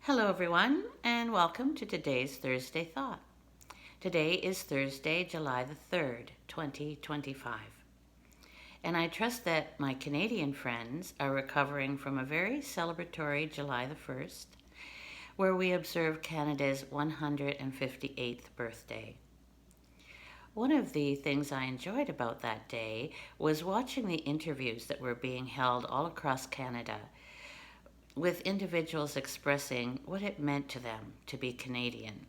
Hello, everyone, and welcome to today's Thursday Thought. Today is Thursday, July the 3rd, 2025. And I trust that my Canadian friends are recovering from a very celebratory July the 1st, where we observe Canada's 158th birthday. One of the things I enjoyed about that day was watching the interviews that were being held all across Canada with individuals expressing what it meant to them to be Canadian.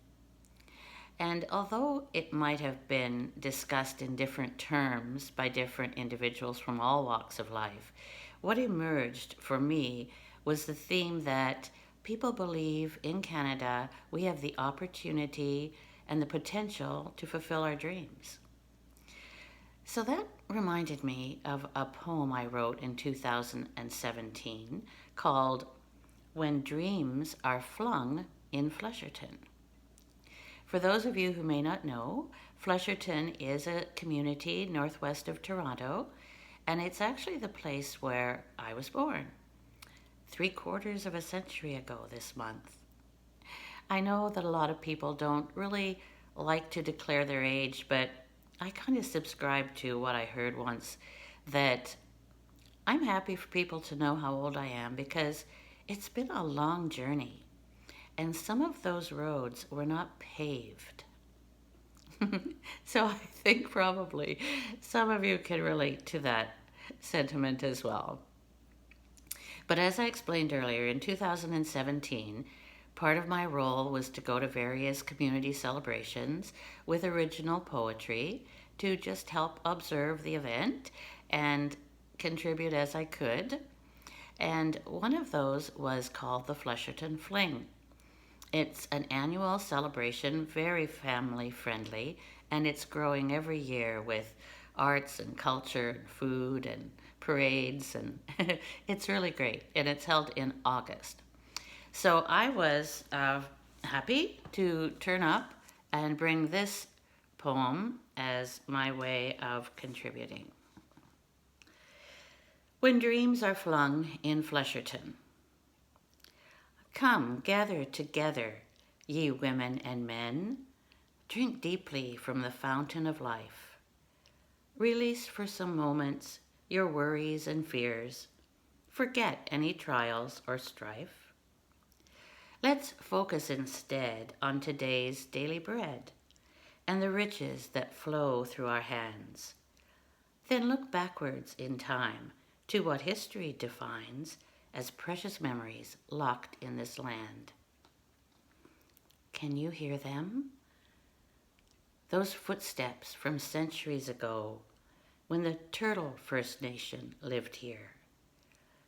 And although it might have been discussed in different terms by different individuals from all walks of life, what emerged for me was the theme that people believe in Canada we have the opportunity and the potential to fulfill our dreams. So that reminded me of a poem I wrote in 2017 called When Dreams Are Flung in Flesherton. For those of you who may not know, Flesherton is a community northwest of Toronto, and it's actually the place where I was born, 3/4 of a century ago this month. I know that a lot of people don't really like to declare their age, but I kind of subscribe to what I heard once that I'm happy for people to know how old I am because it's been a long journey, and some of those roads were not paved. So I think probably some of you can relate to that sentiment as well. But as I explained earlier, in 2017, part of my role was to go to various community celebrations with original poetry to just help observe the event and contribute as I could. And one of those was called the Flesherton Fling. It's an annual celebration, very family friendly, and it's growing every year with arts and culture and food and parades, and it's really great. And it's held in August. So I was happy to turn up and bring this poem as my way of contributing. When Dreams Are Flung in Flesherton. Come, gather together, ye women and men. Drink deeply from the fountain of life. Release for some moments your worries and fears. Forget any trials or strife. Let's focus instead on today's daily bread and the riches that flow through our hands. Then look backwards in time to what history defines as precious memories locked in this land. Can you hear them? Those footsteps from centuries ago when the Turtle First Nation lived here.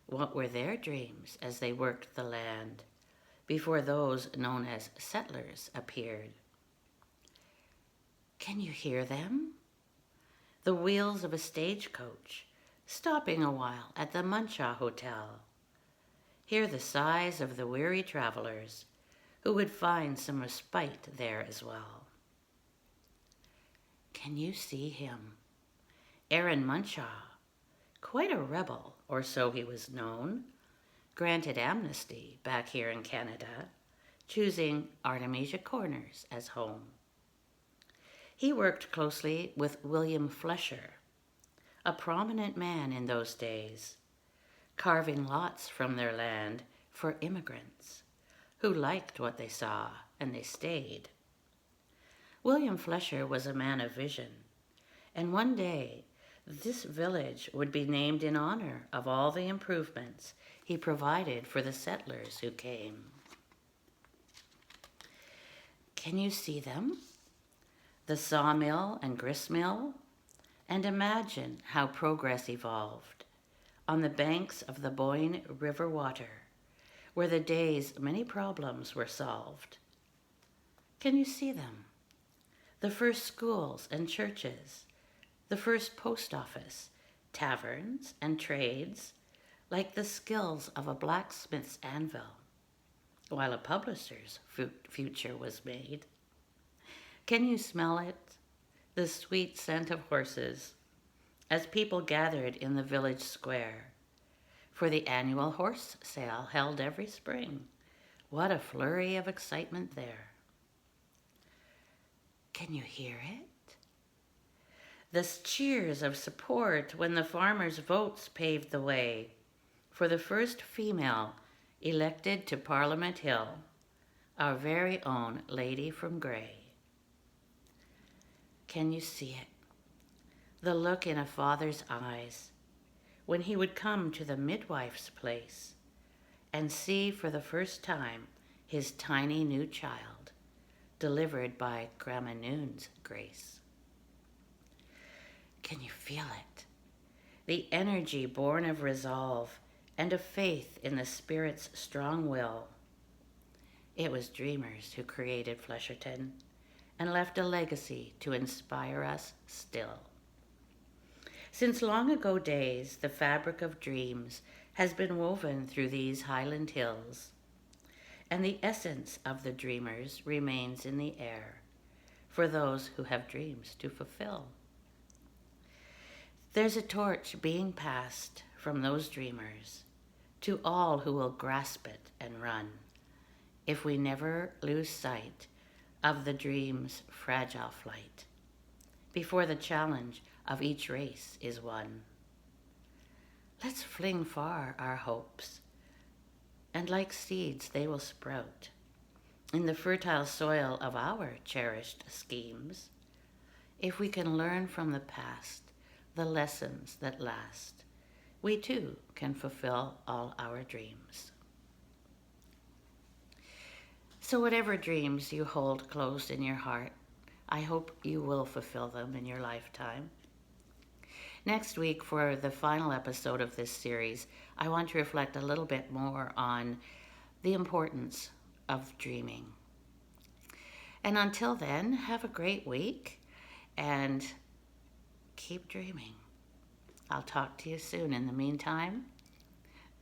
What were their dreams as they worked the land before those known as settlers appeared? Can you hear them? The wheels of a stagecoach stopping a while at the Munchaw Hotel. Hear the sighs of the weary travelers who would find some respite there as well. Can you see him? Aaron Munchaw, quite a rebel, or so he was known, granted amnesty back here in Canada, choosing Artemisia Corners as home. He worked closely with William Flesher, a prominent man in those days, carving lots from their land for immigrants who liked what they saw and they stayed. William Flesher was a man of vision, and one day this village would be named in honor of all the improvements he provided for the settlers who came. Can you see them? The sawmill and gristmill? And imagine how progress evolved on the banks of the Boyne River water, where the day's many problems were solved. Can you see them? The first schools and churches, the first post office, taverns and trades, like the skills of a blacksmith's anvil, while a publisher's future was made. Can you smell it? The sweet scent of horses, as people gathered in the village square for the annual horse sale held every spring, What a flurry of excitement there. Can you hear it? The cheers of support when the farmers' votes paved the way for the first female elected to Parliament Hill, our very own Lady from Grey. Can you see it? The look in a father's eyes when he would come to the midwife's place and see for the first time his tiny new child, delivered by Grandma Noon's grace. Can you feel it? The energy born of resolve and of faith in the Spirit's strong will. It was dreamers who created Flesherton and left a legacy to inspire us still. Since long ago days, the fabric of dreams has been woven through these highland hills, and the essence of the dreamers remains in the air for those who have dreams to fulfill. There's a torch being passed from those dreamers to all who will grasp it and run, if we never lose sight of the dream's fragile flight, before the challenge of each race is won. Let's fling far our hopes, and like seeds they will sprout in the fertile soil of our cherished schemes, if we can learn from the past the lessons that last. We too can fulfill all our dreams. So whatever dreams you hold close in your heart, I hope you will fulfill them in your lifetime. Next week, for the final episode of this series, I want to reflect a little bit more on the importance of dreaming. And until then, have a great week and keep dreaming. I'll talk to you soon. In the meantime,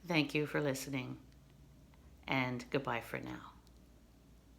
thank you for listening, and goodbye for now.